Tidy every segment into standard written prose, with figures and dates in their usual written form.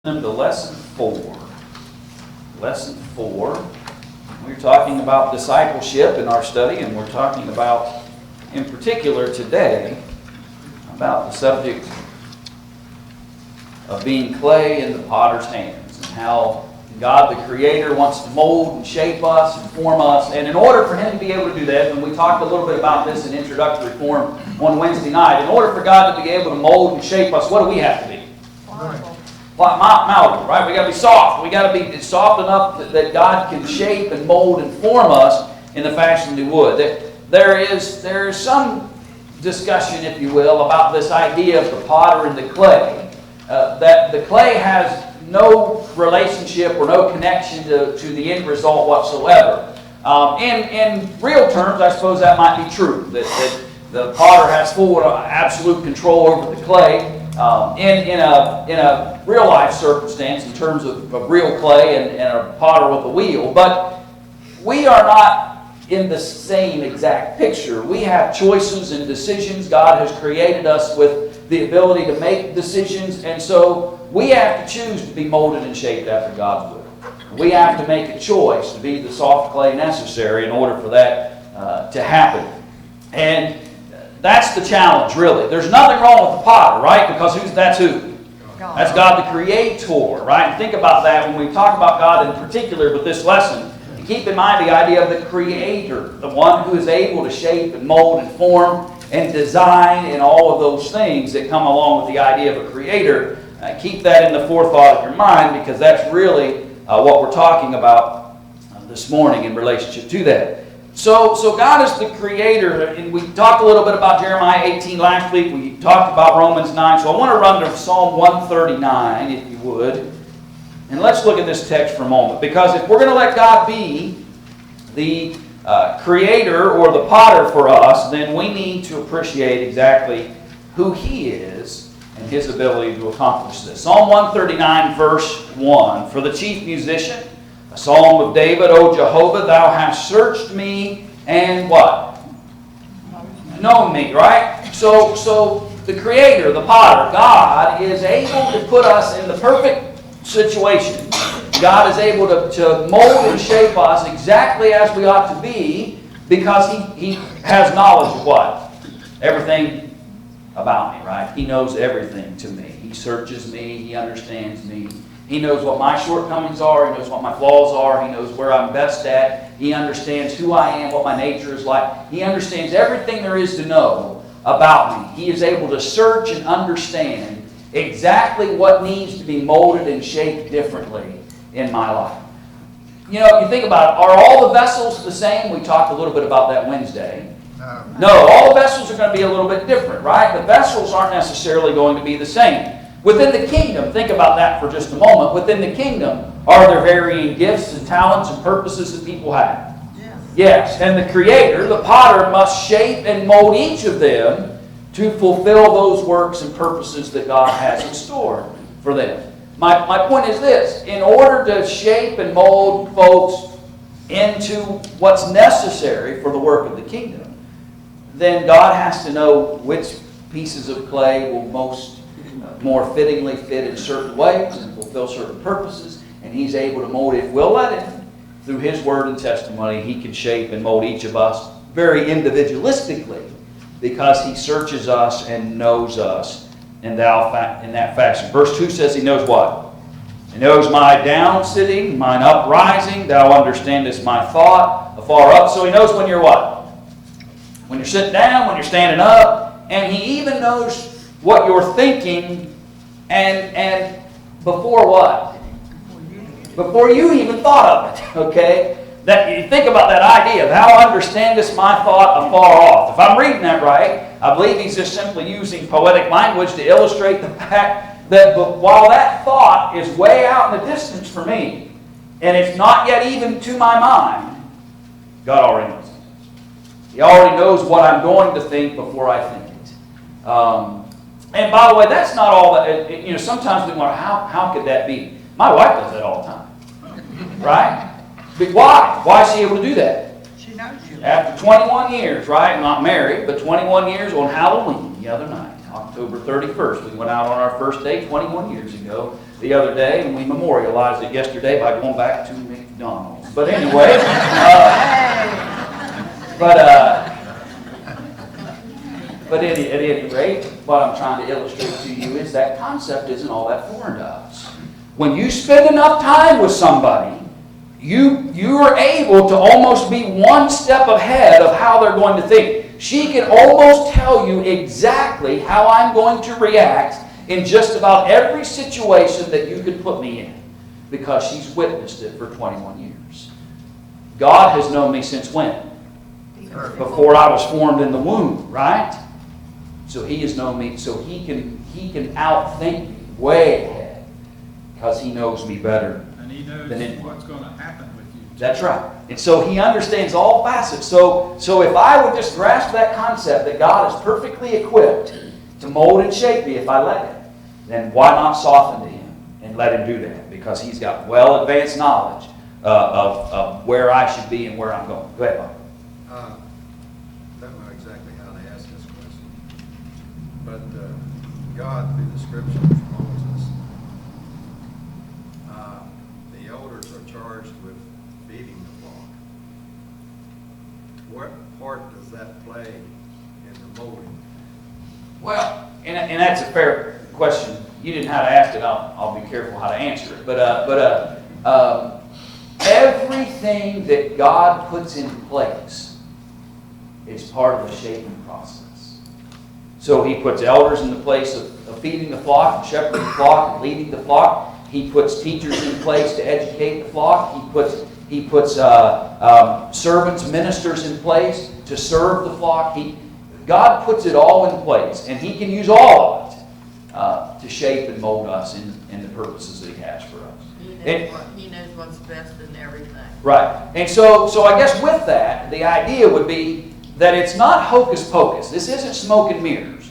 To lesson 4. Lesson 4. We're talking about discipleship in our study, and we're talking about, in particular today, about the subject of being clay in the potter's hands, and how God the Creator wants to mold and shape us and form us. And in order for Him to be able to do that, and we talked a little bit about this in introductory form on Wednesday night, in order for God to be able to mold and shape us, what do we have to be? Malleable, right? We got to be soft. We got to be soft enough that God can shape and mold and form us in the fashion He would. There is some discussion, if you will, about this idea of the potter and the clay. That the clay has no relationship or no connection to the end result whatsoever. In real terms, I suppose that might be true. That the potter has full absolute control over the clay. In a real life circumstance, in terms of real clay and a potter with a wheel, but we are not in the same exact picture. We have choices and decisions. God has created us with the ability to make decisions, and so we have to choose to be molded and shaped after God's will. We have to make a choice to be the soft clay necessary in order for that to happen. And that's the challenge, really. There's nothing wrong with the potter, right? Because that's who? God. That's God the Creator, right? And think about that when we talk about God in particular with this lesson. And keep in mind the idea of the Creator, the one who is able to shape and mold and form and design and all of those things that come along with the idea of a Creator. Keep that in the forethought of your mind, because that's really what we're talking about this morning in relationship to that. So God is the Creator, and we talked a little bit about Jeremiah 18 last week. We talked about Romans 9. So I want to run to Psalm 139, if you would. And let's look at this text for a moment. Because if we're going to let God be the Creator or the potter for us, then we need to appreciate exactly who He is and His ability to accomplish this. Psalm 139, verse 1. For the chief musician, a psalm of David, O Jehovah, thou hast searched me and what? Known me, right? So the Creator, the potter, God is able to put us in the perfect situation. God is able to mold and shape us exactly as we ought to be, because He has knowledge of what? Everything about me, right? He knows everything to me. He searches me. He understands me. He knows what my shortcomings are. He knows what my flaws are. He knows where I'm best at. He understands who I am, what my nature is like. He understands everything there is to know about me. He is able to search and understand exactly what needs to be molded and shaped differently in my life. You know, if you think about it, are all the vessels the same? We talked a little bit about that Wednesday. No, all the vessels are going to be a little bit different, right? The vessels aren't necessarily going to be the same. Within the kingdom, think about that for just a moment. Within the kingdom, are there varying gifts and talents and purposes that people have? Yes. And the Creator, the potter, must shape and mold each of them to fulfill those works and purposes that God has in store for them. My point is this. In order to shape and mold folks into what's necessary for the work of the kingdom, then God has to know which pieces of clay will more fittingly fit in certain ways and fulfill certain purposes, and He's able to mold it. We'll let Him, through His word and testimony, He can shape and mold each of us very individualistically, because He searches us and knows us in that fashion. Verse 2 says He knows what? He knows my down sitting, mine uprising. Thou understandest my thought afar up. So He knows when you're what? When you're sitting down, when you're standing up, and He even knows what you're thinking, and before what? Before you even thought of it, okay? That you think about that idea, thou understandest my thought afar off. If I'm reading that right, I believe he's just simply using poetic language to illustrate the fact that while that thought is way out in the distance for me, and it's not yet even to my mind, God already knows it. He already knows what I'm going to think before I think it. And by the way, that's not all that, you know, sometimes we wonder, how could that be? My wife does that all the time, right? But why? Why is she able to do that? She knows you. After 21 years, right? Not married, but 21 years on Halloween the other night, October 31st. We went out on our first date 21 years ago. the other day, and we memorialized it yesterday by going back to McDonald's. But anyway, but at any rate, what I'm trying to illustrate to you is that concept isn't all that foreign to us. When you spend enough time with somebody, you are able to almost be one step ahead of how they're going to think. She can almost tell you exactly how I'm going to react in just about every situation that you could put me in, because she's witnessed it for 21 years. God has known me since when? Before I was formed in the womb, right? So He has known me, so He can outthink me way ahead, because He knows me better. And He knows what's going to happen with you. That's right. And so He understands all facets. So if I would just grasp that concept that God is perfectly equipped to mold and shape me if I let Him, then why not soften to Him and let Him do that? Because He's got well advanced knowledge of where I should be and where I'm going. Go ahead, Bob. Don't know exactly how to ask this question, but God, through the Scriptures, Moses, the elders are charged with feeding the flock. What part does that play in the molding? Well, and that's a fair question. You didn't have to ask it. I'll be careful how to answer it. But everything that God puts in place is part of the shaping process. So He puts elders in the place of feeding the flock, and shepherding the flock, and leading the flock. He puts teachers in place to educate the flock. He puts servants, ministers in place to serve the flock. God puts it all in place, and He can use all of it to shape and mold us in the purposes that He has for us. He knows what's best in everything. Right. And so I guess with that, the idea would be that it's not hocus pocus. This isn't smoke and mirrors.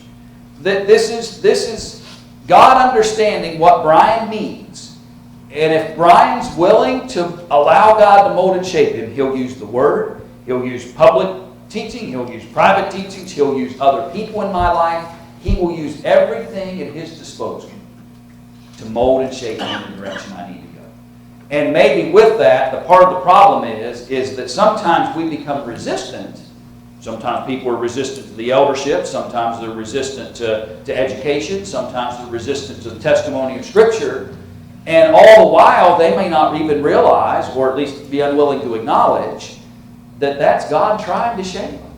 This is God understanding what Brian needs. And if Brian's willing to allow God to mold and shape him, he'll use the Word, he'll use public teaching, he'll use private teachings, he'll use other people in my life. He will use everything at His disposal to mold and shape me in the direction I need to go. And maybe with that, the part of the problem is that sometimes we become resistant. Sometimes people are resistant to the eldership. Sometimes they're resistant to education. Sometimes they're resistant to the testimony of Scripture. And all the while, they may not even realize, or at least be unwilling to acknowledge, that that's God trying to shape them.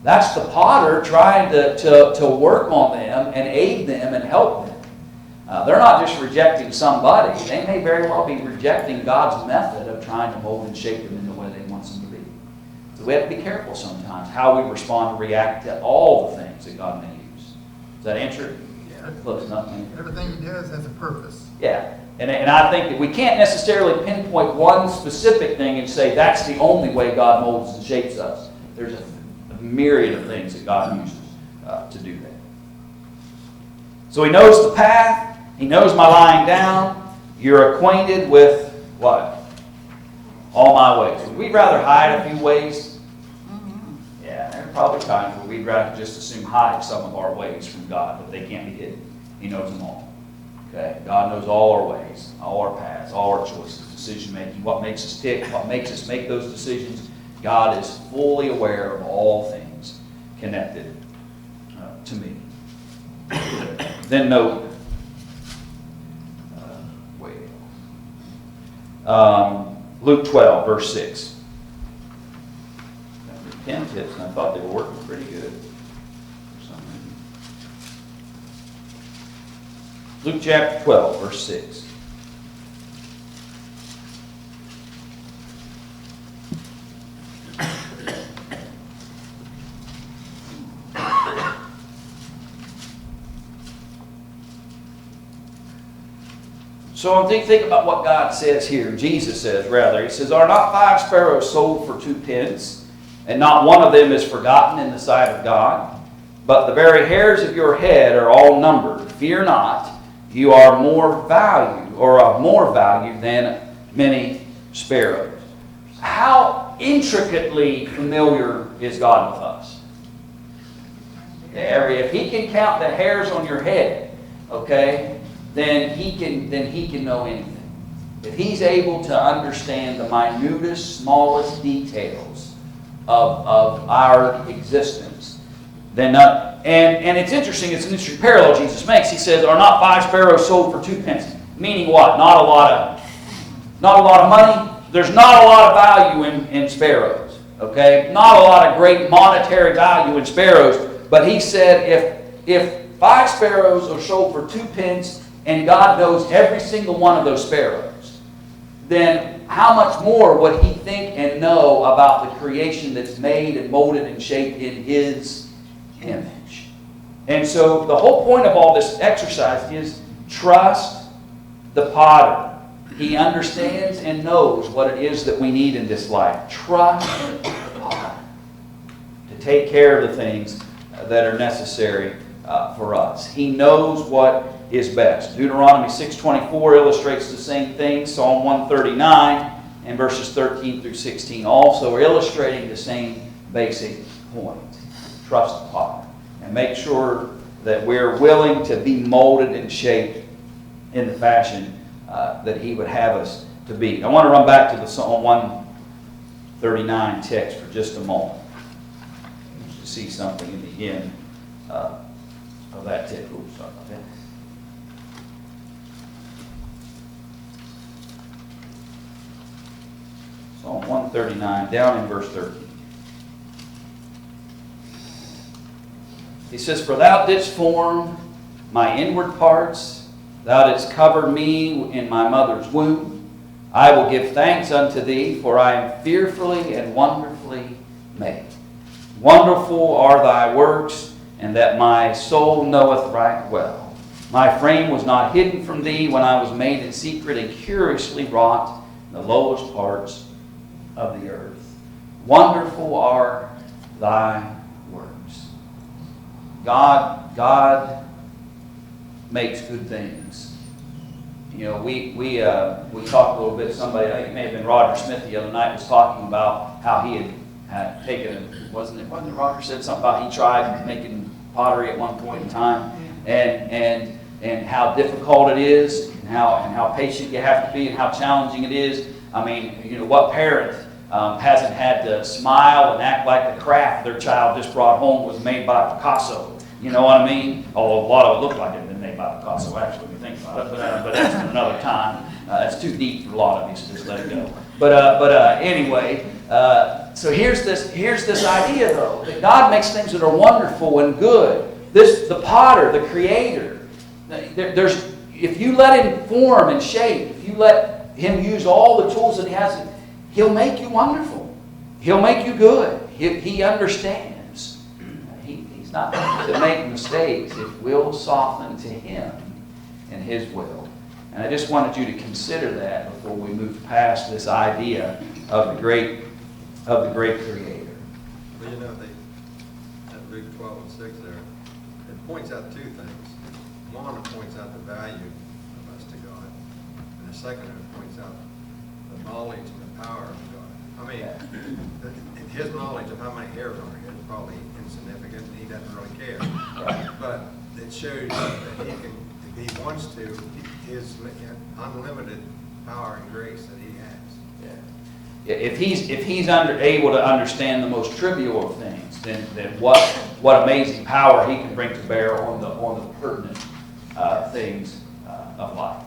That's the potter trying to work on them and aid them and help them. They're not just rejecting somebody. They may very well be rejecting God's method of trying to mold and shape them in the way that He wants them to be. So we have to be careful sometimes how we respond and react to all the things that God may use. Does that answer it? Yeah. Close enough. Everything He does has a purpose. Yeah. And I think that we can't necessarily pinpoint one specific thing and say that's the only way God molds and shapes us. There's a myriad of things that God uses to do that. So He knows the path. He knows my lying down. You're acquainted with what? All my ways. Would we rather hide a few ways? Yeah, there are probably times where we'd rather just assume hide some of our ways from God, but they can't be hidden. He knows them all. Okay? God knows all our ways, all our paths, all our choices, decision making, what makes us tick, what makes us make those decisions. God is fully aware of all things connected to me. Then note, Luke 12, verse 6. 10 tips, and I thought they were working pretty good for some reason. Luke chapter 12, verse 6. So I'm think about what God says here. Jesus says, rather. He says, "Are not 5 sparrows sold for 2 pence, and not one of them is forgotten in the sight of God? But the very hairs of your head are all numbered. Fear not, you are more valued, or of more value than many sparrows." How intricately familiar is God with us? If He can count the hairs on your head, okay, then he can know anything. If he's able to understand the minutest, smallest details of our existence, then and it's interesting. It's an interesting parallel Jesus makes. He says, "Are not 5 sparrows sold for 2 pence?" Meaning what? Not a lot of money. There's not a lot of value in sparrows. Okay, not a lot of great monetary value in sparrows. But he said, if 5 sparrows are sold for 2 pence, and God knows every single one of those sparrows, then how much more would he think and know about the creation that's made and molded and shaped in his image? And so the whole point of all this exercise is trust the potter. He understands and knows what it is that we need in this life. Trust the potter to take care of the things that are necessary for us. He knows what is best. Deuteronomy 6:24 illustrates the same thing. Psalm 139 and verses 13 through 16 also are illustrating the same basic point. Trust the potter and make sure that we're willing to be molded and shaped in the fashion that he would have us to be. I want to run back to the Psalm 139 text for just a moment to see something in the end of that text. Oops, sorry about that. Psalm 139, down in verse 13. He says, "For thou didst form my inward parts, thou didst cover me in my mother's womb. I will give thanks unto thee, for I am fearfully and wonderfully made. Wonderful are thy works, and that my soul knoweth right well. My frame was not hidden from thee when I was made in secret and curiously wrought in the lowest parts of the earth. Wonderful are thy works." God makes good things. You know, we talked a little bit. Somebody, I think it may have been Roger Smith the other night, was talking about how he had taken. Wasn't it Roger said something about he tried making pottery at one point in time, and how difficult it is, and how patient you have to be, and how challenging it is. I mean, you know, what parent hasn't had to smile and act like the craft their child just brought home was made by Picasso? You know what I mean? Although a lot of it looked like it had been made by Picasso, actually, when you think about it. But that's for another time. It's too deep for a lot of you, so just let it go. But anyway, so here's this idea, though, that God makes things that are wonderful and good. The potter, the creator, if you let him form and shape, if you let him use all the tools that he has, he'll make you wonderful. He'll make you good. He understands. He's not going to make mistakes if we'll soften to him and his will. And I just wanted you to consider that before we move past this idea of the great Creator. Well, you know, at Luke 12:6 there, it points out 2 things. One, it points out the value of us to God. And the second, it points out the knowledge and the power of God. I mean, his knowledge of how many hairs on our head is probably insignificant, and he doesn't really care. Right. But it shows that he can, if he wants to, his unlimited power and grace that he has. Yeah. If he's able to understand the most trivial of things, then what amazing power he can bring to bear on the pertinent things of life.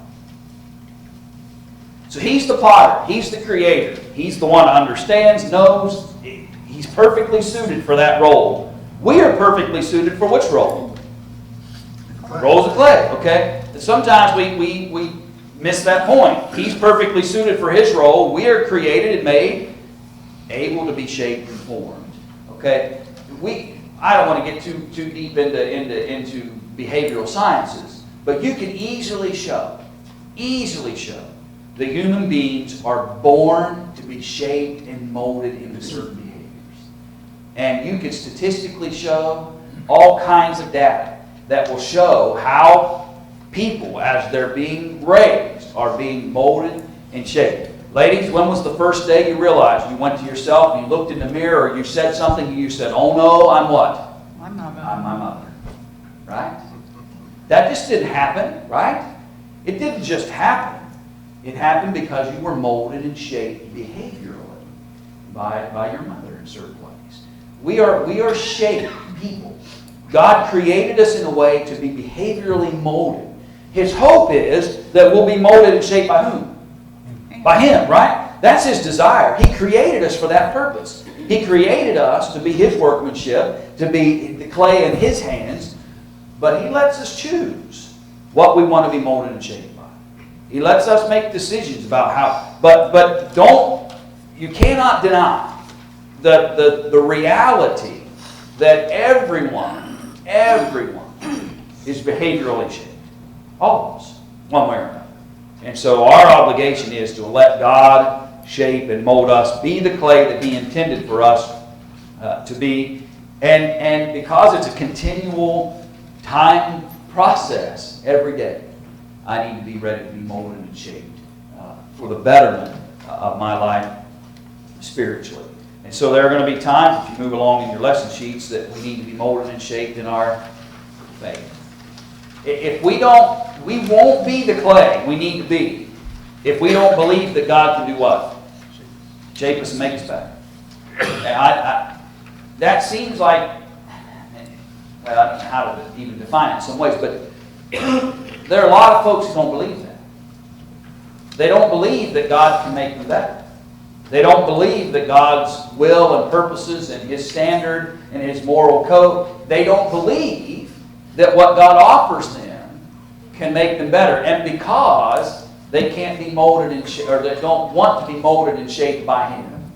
So he's the potter. He's the creator. He's the one who understands, knows. He's perfectly suited for that role. We are perfectly suited for which role? Roles of clay, okay? And sometimes we miss that point. He's perfectly suited for his role. We are created and made, able to be shaped and formed. Okay? I don't want to get too deep into behavioral sciences, but you can easily show that human beings are born to be shaped and molded into certain behaviors. And you can statistically show all kinds of data that will show how people, as they're being raised, are being molded and shaped. Ladies, when was the first day you realized you went to yourself, you looked in the mirror, or you said something, and you said, "Oh no, I'm what? I'm not. I'm my mother." Right? That just didn't happen, right? It didn't just happen. It happened because you were molded and shaped behaviorally by your mother in certain ways. We are shaped people. God created us in a way to be behaviorally molded. His hope is that we'll be molded and shaped by whom? By Him, right? That's His desire. He created us for that purpose. He created us to be His workmanship, to be the clay in His hands, but He lets us choose what we want to be molded and shaped by. He lets us make decisions about how, but you cannot deny the reality that everyone is behaviorally shaped. All of us, one way or another. And so our obligation is to let God shape and mold us, be the clay that He intended for us to be. And because it's a continual time process every day, I need to be ready to be molded and shaped for the betterment of my life spiritually. And so there are going to be times, if you move along in your lesson sheets, that we need to be molded and shaped in our faith. If we won't be the clay we need to be if we don't believe that God can do what? Shape us and make us better. That seems like, I don't know how to even define it in some ways, but there are a lot of folks who don't believe that. They don't believe that God can make them better. They don't believe that God's will and purposes and His standard and His moral code, they don't believe that what God offers them can make them better. And because they can't be molded and or they don't want to be molded and shaped by Him,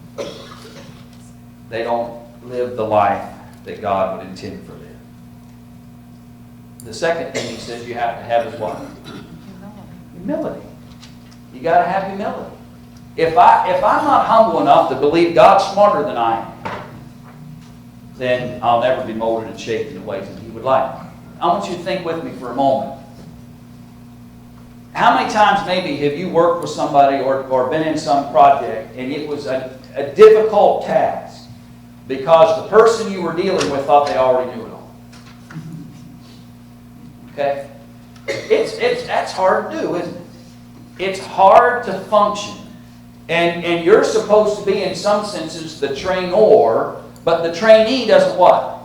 they don't live the life that God would intend for them. The second thing He says you have to have is what? Humility. You got to have humility. If I'm not humble enough to believe God's smarter than I am, then I'll never be molded and shaped in the ways that He would like. I want you to think with me for a moment. How many times maybe have you worked with somebody or been in some project and it was a difficult task because the person you were dealing with thought they already knew it all? Okay? That's hard to do, isn't it? It's hard to function. And you're supposed to be, in some senses, the trainor, but the trainee doesn't what?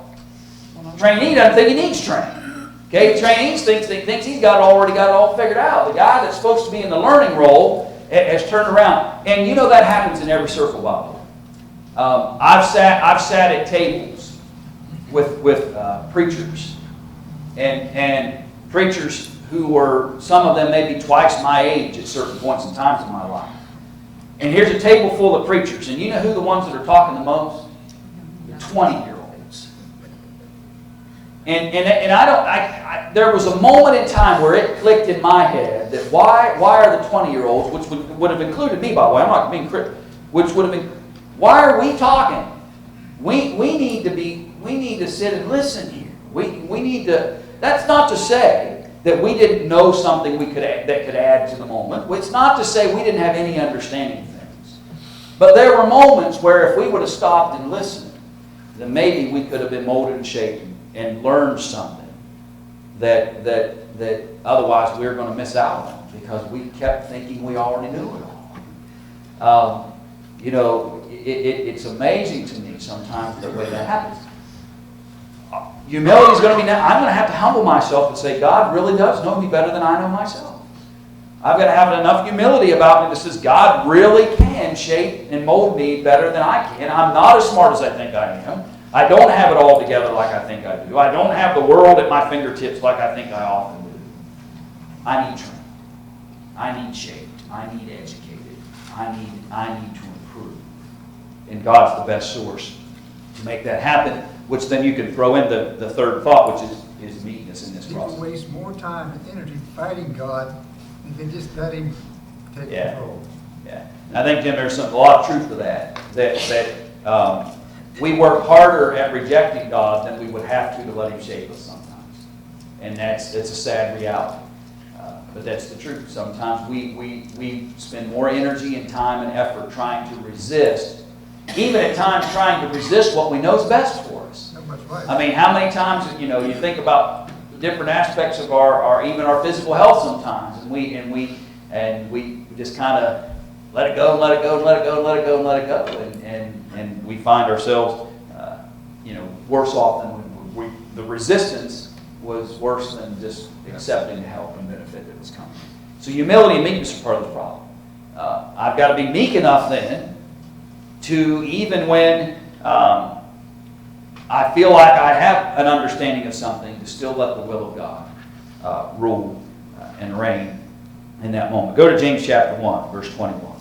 Trainee doesn't think he needs training. Okay, the trainee thinks he's already got it all figured out. The guy that's supposed to be in the learning role has turned around. And you know that happens in every circle, by the way. I've sat at tables with preachers and preachers who were, some of them maybe twice my age at certain points and times in my life. And here's a table full of preachers, and you know who the ones that are talking the most? The 20-year-olds. And there was a moment in time where it clicked in my head that why are the 20-year-olds, which would have included me, by the way, I'm not being critical, which would have been, why are we talking? We need to sit and listen here. We need to. That's not to say that we didn't know something that could add to the moment. It's not to say we didn't have any understanding of things. But there were moments where if we would have stopped and listened, then maybe we could have been molded and shaped and learned something that otherwise we were going to miss out on because we kept thinking we already knew it all. It's amazing to me sometimes the way that happens. Humility is going to be, I'm going to have to humble myself and say, God really does know me better than I know myself. I've got to have enough humility about me that says, God really can shape and mold me better than I can. I'm not as smart as I think I am. I don't have it all together like I think I do. I don't have the world at my fingertips like I think I often do. I need training. I need shaped. I need educated. I need to improve. And God's the best source to make that happen, which then you can throw in the third thought, which is meekness in this process. People waste more time and energy fighting God than they just let Him take control. Yeah. I think, Jim, there's a lot of truth to that. That we work harder at rejecting God than we would have to let Him shape us sometimes. And that's a sad reality. But that's the truth. Sometimes we spend more energy and time and effort trying to resist, even at times trying to resist what we know is best for us. Not much right. I mean, how many times, you think about different aspects of our even our physical health sometimes, and we just kind of let it go, and let it go, and let it go, and let it go, and let it go, and we find ourselves, worse off than the resistance was worse than just accepting the help and benefit that was coming. So humility and meekness are part of the problem. I've got to be meek enough then to, even when I feel like I have an understanding of something, to still let the will of God rule and reign in that moment. Go to James chapter 1, verse 21.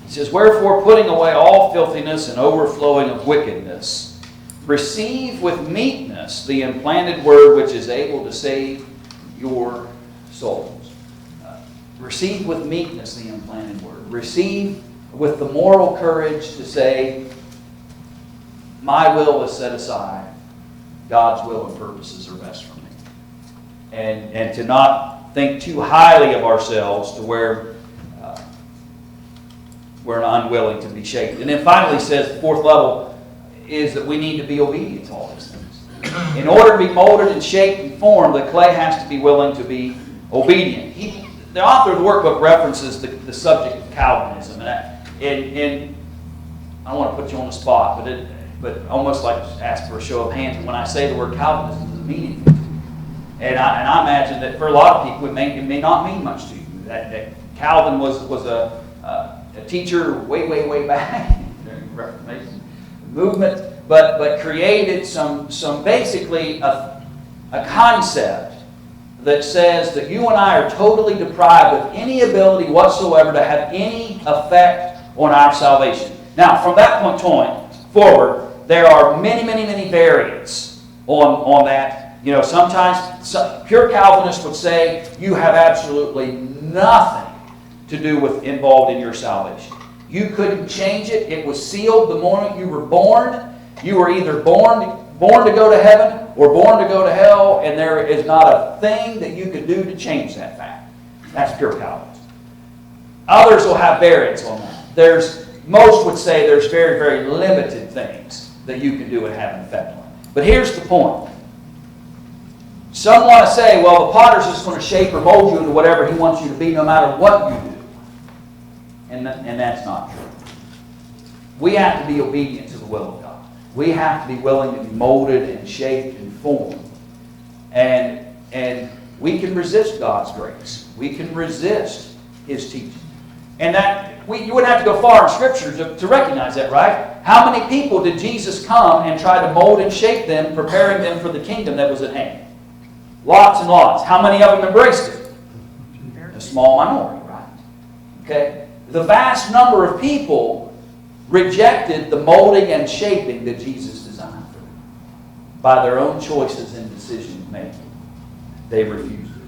He says, "Wherefore, putting away all filthiness and overflowing of wickedness, receive with meekness the implanted word which is able to save your souls." Receive with meekness the implanted word. Receive with the moral courage to say, my will is set aside. God's will and purposes are best for me. And to not think too highly of ourselves to where we're unwilling to be shaped. And then finally he says the fourth level is that we need to be obedient to all these things. In order to be molded and shaped and formed, the clay has to be willing to be obedient. The author of the workbook references the subject of Calvinism. And I don't want to put you on the spot, but almost like ask for a show of hands. When I say the word Calvinism, does it mean anything to you? And I imagine that for a lot of people, it may not mean much to you. That Calvin was a teacher way back during the Reformation movement, but created some basically a concept that says that you and I are totally deprived of any ability whatsoever to have any effect on our salvation. Now, from that point forward, there are many variants on that. Sometimes pure Calvinists would say you have absolutely nothing to do with involved in your salvation. You couldn't change it. It was sealed the moment you were born. You were either born to go to heaven or born to go to hell, and there is not a thing that you could do to change that fact. That's pure Calvinism. Others will have variants on that. Most would say there's very limited things that you can do and have an effect on. But here's the point. Some want to say, well, the potter's just going to shape or mold you into whatever he wants you to be no matter what you do. And that's not true. We have to be obedient to the will of God. We have to be willing to be molded and shaped and formed. And we can resist God's grace. We can resist His teaching. And you wouldn't have to go far in Scripture to recognize that, right? How many people did Jesus come and try to mold and shape them, preparing them for the kingdom that was at hand? Lots and lots. How many of them embraced it? A small minority, right? Okay? The vast number of people rejected the molding and shaping that Jesus designed for them by their own choices and decision making. They refused it.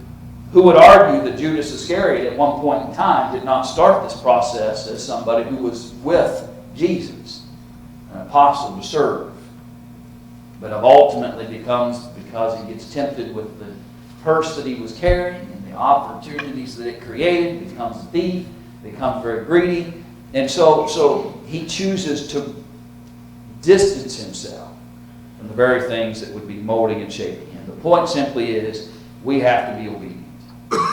Who would argue that Judas Iscariot at one point in time did not start this process as somebody who was with Jesus, an apostle to serve, but ultimately becomes, because he gets tempted with the purse that he was carrying and the opportunities that it created, becomes a thief, becomes very greedy, and so he chooses to distance himself from the very things that would be molding and shaping him. The point simply is we have to be obedient.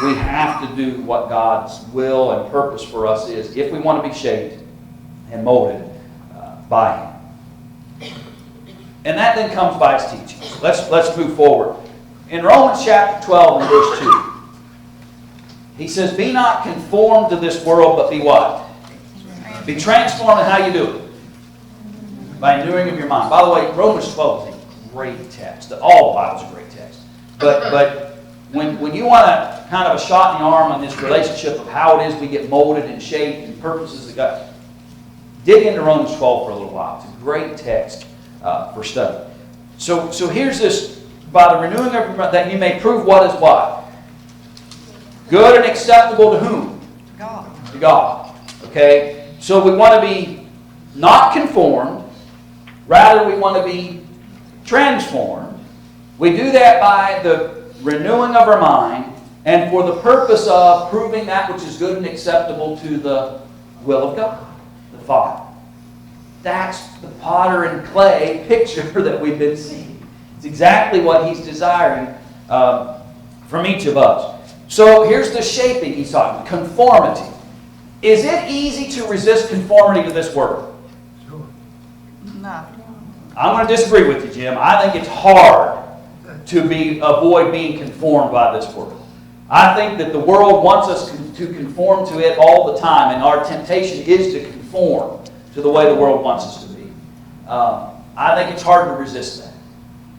We have to do what God's will and purpose for us is if we want to be shaped and molded by Him. And that then comes by His teachings. Let's move forward. In Romans chapter 12 and verse 2, he says, "Be not conformed to this world, but be what? Be transformed in how you do it. By renewing of your mind." By the way, Romans 12 is a great text. All the Bible is a great text. But when you want a kind of a shot in the arm on this relationship of how it is we get molded and shaped and purposes of God, dig into Romans 12 for a little while. It's a great text for study. So here's this, by the renewing of your mind, that you may prove what is what? Good and acceptable to whom? God. To God. Okay? So we want to be not conformed. Rather, we want to be transformed. We do that by the renewing of our mind. and for the purpose of proving that which is good and acceptable to the will of God, the Father. That's the potter and clay picture that we've been seeing. It's exactly what he's desiring from each of us. So here's the shaping he's talking, conformity. Is it easy to resist conformity to this world? Sure. No. I'm going to disagree with you, Jim. I think it's hard to avoid being conformed by this world. I think that the world wants us to conform to it all the time, and our temptation is to conform to the way the world wants us to be. I think it's hard to resist that.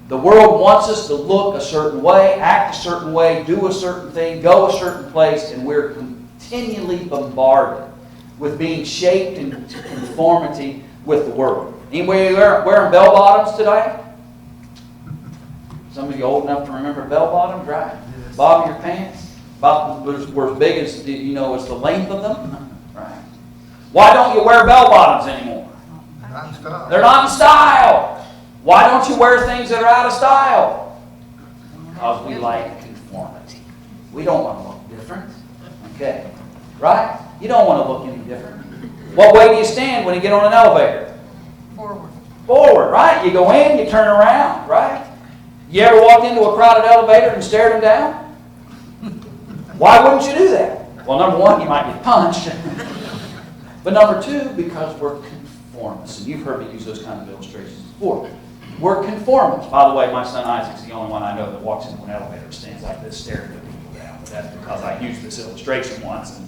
The world wants us to look a certain way, act a certain way, do a certain thing, go a certain place, and we're continually bombarded with being shaped into conformity with the world. Anybody wearing bell bottoms today? Some of you old enough to remember bell bottoms, right? Yes. Bottom of your pants, about were as big as as the length of them, right? Why don't you wear bell bottoms anymore? Not in style. They're not in style. Why don't you wear things that are out of style? Because we like conformity. We don't want to look different. Okay. Right? You don't want to look any different. What way do you stand when you get on an elevator? Forward. Forward, right? You go in, you turn around, right? You ever walked into a crowded elevator and stared them down? Why wouldn't you do that? Well, number one, you might get punched. But number two, because we're conformists. And you've heard me use those kind of illustrations before. We're conformists. By the way, my son Isaac's the only one I know that walks into an elevator and stands like this staring at people down. But that's because I used this illustration once, and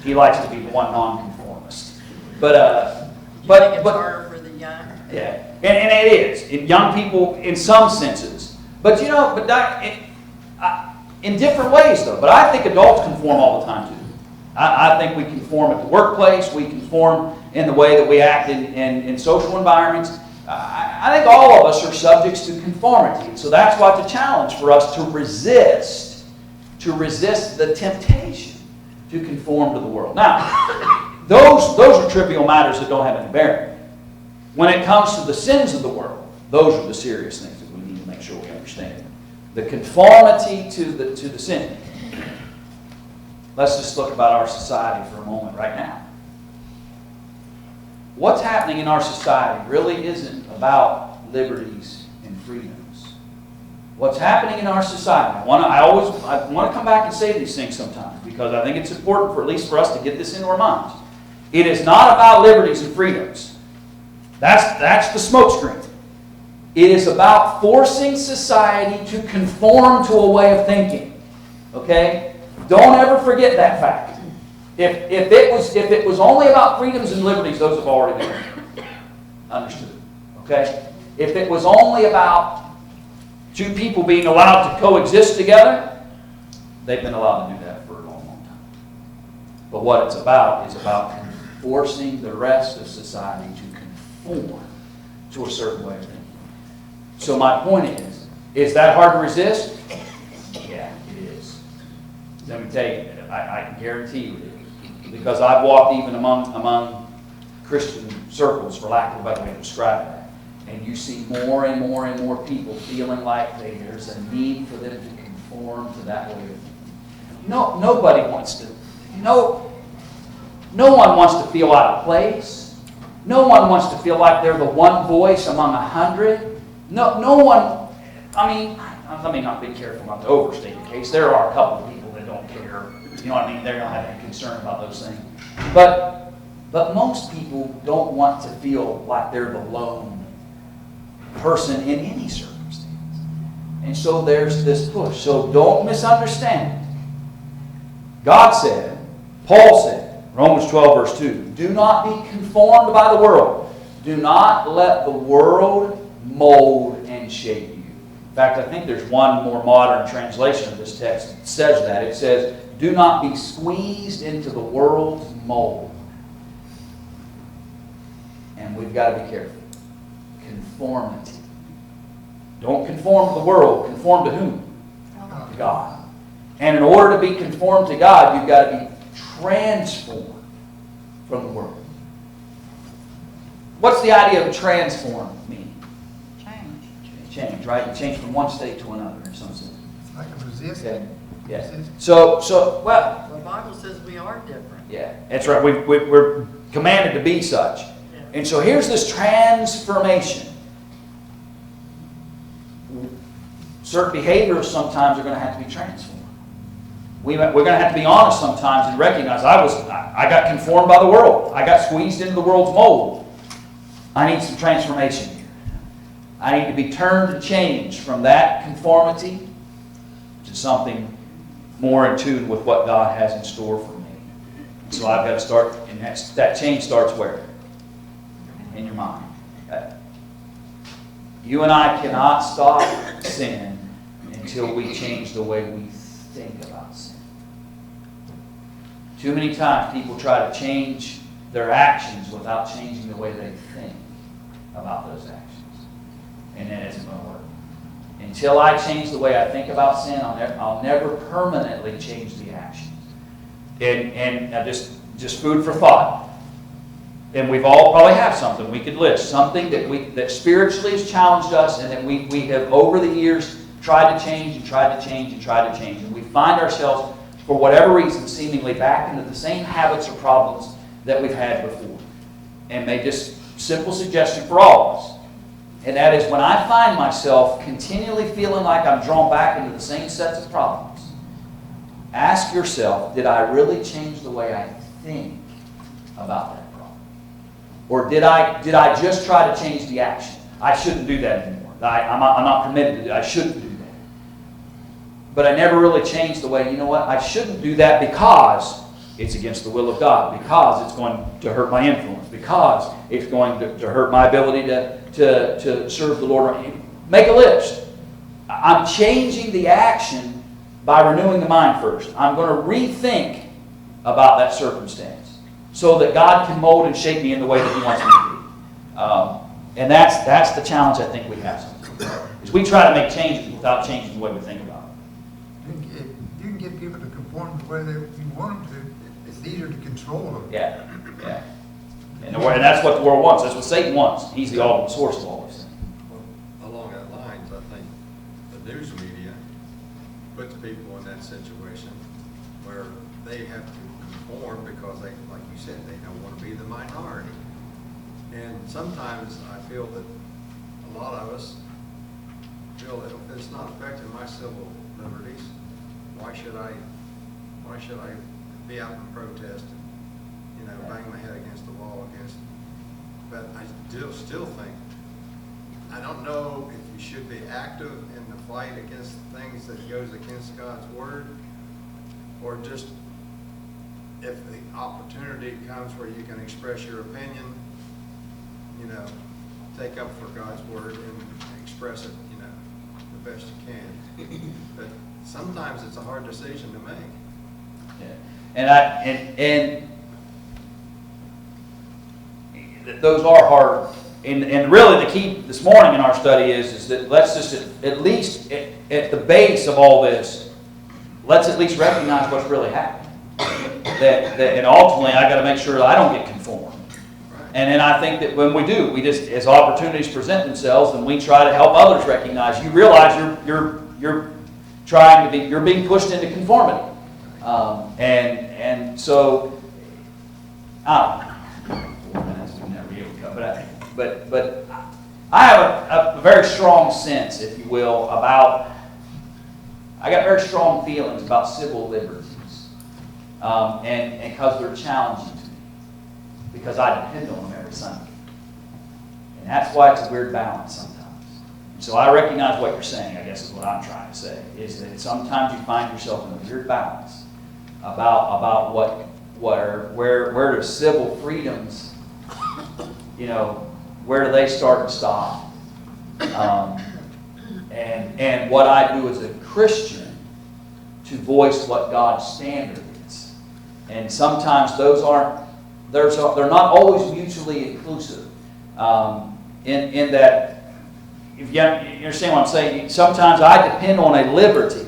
he likes to be the one nonconformist. But it's harder for the young. Yeah, and it is. Young people, in some senses. But in different ways, though. But I think adults conform all the time, too. I think we conform at the workplace. We conform in the way that we act in social environments. I think all of us are subjects to conformity. So that's why it's a challenge for us to resist the temptation to conform to the world. Now, those are trivial matters that don't have any bearing. When it comes to the sins of the world, those are the serious things that we need to make sure we understand. The conformity to the sin. Let's just look about our society for a moment right now. What's happening in our society really isn't about liberties and freedoms. What's happening in our society, I want to come back and say these things sometimes because I think it's important at least for us to get this into our minds. It is not about liberties and freedoms. That's the smokescreen. It is about forcing society to conform to a way of thinking. Okay? Don't ever forget that fact. If it was only about freedoms and liberties, those have already been understood. Okay? If it was only about two people being allowed to coexist together, they've been allowed to do that for a long, long time. But what it's about is about forcing the rest of society to conform to a certain way of thinking. So my point is that hard to resist? Yeah, it is. Let me tell you, I can guarantee you it is. Because I've walked even among Christian circles, for lack of a better way to describe it, and you see more and more and more people feeling like there's a need for them to conform to that way of thinking. Nobody wants to. No one wants to feel out of place. No one wants to feel like they're the one voice among 100. No one. I mean, let me not be careful not to overstate the case. There are a couple of people that don't care. You know what I mean? They don't have any concern about those things. But most people don't want to feel like they're the lone person in any circumstance. And so there's this push. So don't misunderstand it. God said, Paul said, Romans 12 verse 2, do not be conformed by the world. Do not let the world mold and shape you. In fact, I think there's one more modern translation of this text that says that. It says, do not be squeezed into the world's mold. And we've got to be careful. Conformity. Don't conform to the world. Conform to whom? To God. And in order to be conformed to God, you've got to be transformed from the world. What's the idea of transform mean? Change. Change, right? You change from one state to another in some sense. It's like a resist. Okay. Yeah. So, well, The Bible says we are different. yeah, that's right. We're commanded to be such. Yeah. And so here's this transformation. Certain behaviors sometimes are going to have to be transformed. We're going to have to be honest sometimes and recognize I got conformed by the world. I got squeezed into the world's mold. I need some transformation here. I need to be turned and changed from that conformity to something more in tune with what God has in store for me. So I've got to start, and that change starts where? In your mind. You and I cannot stop sin until we change the way we think about sin. Too many times people try to change their actions without changing the way they think about those actions. And that isn't going to work. Until I change the way I think about sin, I'll never permanently change the actions. And just food for thought. And we've all probably have something we could list. Something that spiritually has challenged us and that we have over the years tried to change and tried to change and tried to change. And we find ourselves, for whatever reason, seemingly back into the same habits or problems that we've had before. And make just simple suggestion for all of us. And that is when I find myself continually feeling like I'm drawn back into the same sets of problems, ask yourself, did I really change the way I think about that problem? Or did I just try to change the action? I shouldn't do that anymore. I'm not permitted to do that. I shouldn't do that. But I never really changed the way, you know what, I shouldn't do that because it's against the will of God, because it's going to hurt my influence, because it's going to hurt my ability to serve the Lord. Make a list. I'm changing the action by renewing the mind first. I'm going to rethink about that circumstance so that God can mold and shape me in the way that He wants me to be. And that's the challenge I think we have sometimes, is we try to make changes without changing the way we think about it. If you can get people to conform to the way you want them to, it's easier to control them. Yeah. And that's what the world wants. That's what Satan wants. He's the ultimate source of all this. Well, along that lines, I think the news media puts people in that situation where they have to conform because they, like you said, they don't want to be the minority. And sometimes I feel that a lot of us feel that if it's not affecting my civil liberties, why should I be out and protest and, bang my head against the wall against? But I still think, I don't know if you should be active in the fight against things that goes against God's word, or just if the opportunity comes where you can express your opinion, take up for God's word and express it, the best you can. But sometimes it's a hard decision to make. Yeah. And those are hard. And really the key this morning in our study is that let's just at least at the base of all this, let's at least recognize what's really happening. And ultimately I got to make sure that I don't get conformed. And then I think that when we do, we just, as opportunities present themselves, and we try to help others recognize, you realize you're trying to be, you're being pushed into conformity. And so, I don't know. 4 minutes, we never be able to cover that. But I have a very strong sense, if you will, about, I got very strong feelings about civil liberties. And because they're challenging to me. Because I depend on them every Sunday. And that's why it's a weird balance sometimes. So I recognize what you're saying, I guess is what I'm trying to say, is that sometimes you find yourself in a weird balance about where do civil freedoms, where do they start and stop? And what I do as a Christian to voice what God's standard is. And sometimes those they're not always mutually inclusive. In that, if you understand what I'm saying, sometimes I depend on a liberty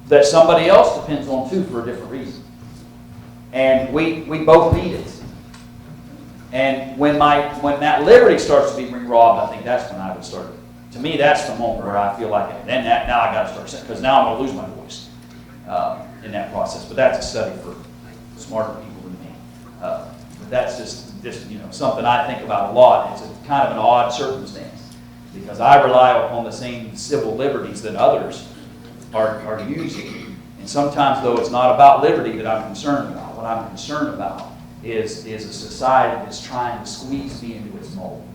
that somebody else depends on too for a different reason. And we both need it. And when that liberty starts to be robbed, I think that's when I would start. To me, that's the moment where I feel like, now I got to start saying, because now I'm going to lose my voice. in that process. But that's a study for smarter people than me. But that's just something I think about a lot. It's a kind of an odd circumstance because I rely upon the same civil liberties that others are using. And sometimes, though, it's not about liberty that I'm concerned about. What I'm concerned about is a society that's trying to squeeze me into its mold.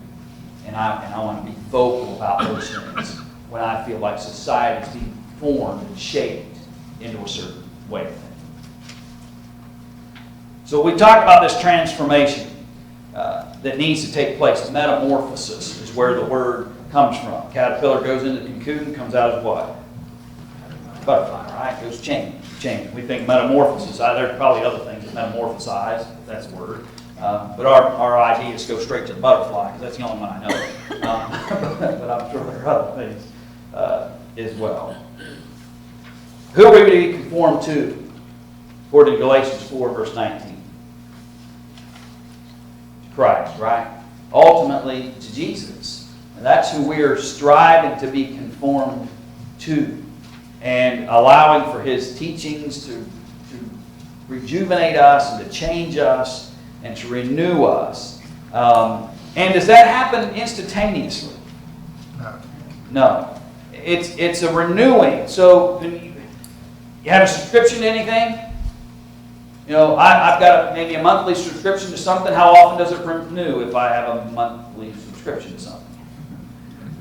And I want to be vocal about those things when I feel like society is being formed and shaped into a certain way of thinking. So we talked about this transformation that needs to take place. Metamorphosis is where the word comes from. Caterpillar goes into the cocoon, comes out as what? Butterfly, right? Goes change. We think metamorphosis. There's probably other things that metamorphosize, if that's a word. But our idea is to go straight to the butterfly, because that's the only one I know. But I'm sure there are other things as well. Who are we to be conformed to? According to Galatians 4, verse 19. To Christ, right? Ultimately, to Jesus. And that's who we are striving to be conformed to. And allowing for His teachings to rejuvenate us and to change us and to renew us. And does that happen instantaneously? No. No. It's a renewing. So you have a subscription to anything? I've got maybe a monthly subscription to something. How often does it renew if I have a monthly subscription to something?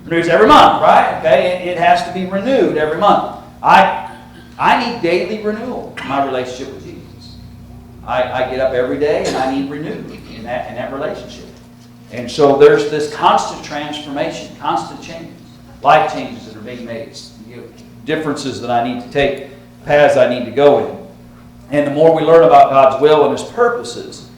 It renews every month, right? Okay, it has to be renewed every month. I need daily renewal in my relationship with Jesus. I get up every day and I need renewed in that relationship. And so there's this constant transformation, constant changes, life changes that are being made, differences that I need to take, paths I need to go in. And the more we learn about God's will and His purposes,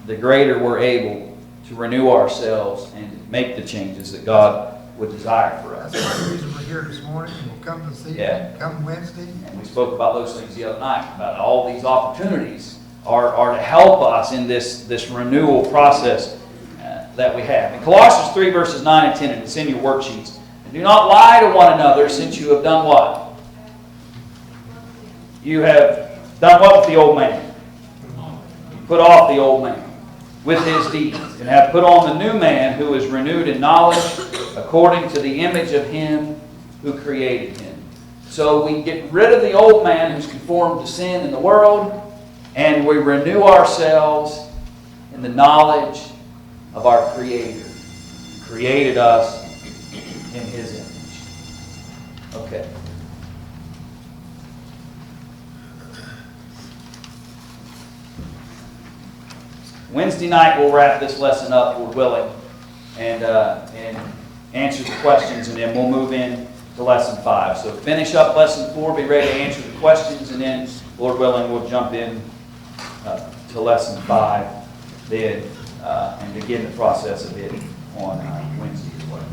the greater we're able to renew ourselves and make the changes that God would desire for us. That's the reason we're here this morning. We'll come this evening, Yeah. come Wednesday. And we spoke about those things the other night, about all these opportunities are to help us in this renewal process that we have. In Colossians 3, verses 9 and 10, and it's in your worksheets. And do not lie to one another, since you have done what? You have done what with the old man? Put off the old man with his deeds, and have put on the new man, who is renewed in knowledge according to the image of Him who created him. So we get rid of the old man who's conformed to sin in the world, and we renew ourselves in the knowledge of our Creator, who created us in His image. Okay. Wednesday night we'll wrap this lesson up, Lord willing, and answer the questions, and then we'll move in to lesson 5. So finish up lesson 4, be ready to answer the questions, and then, Lord willing, we'll jump in to lesson 5 then and begin the process of it on Wednesday as well.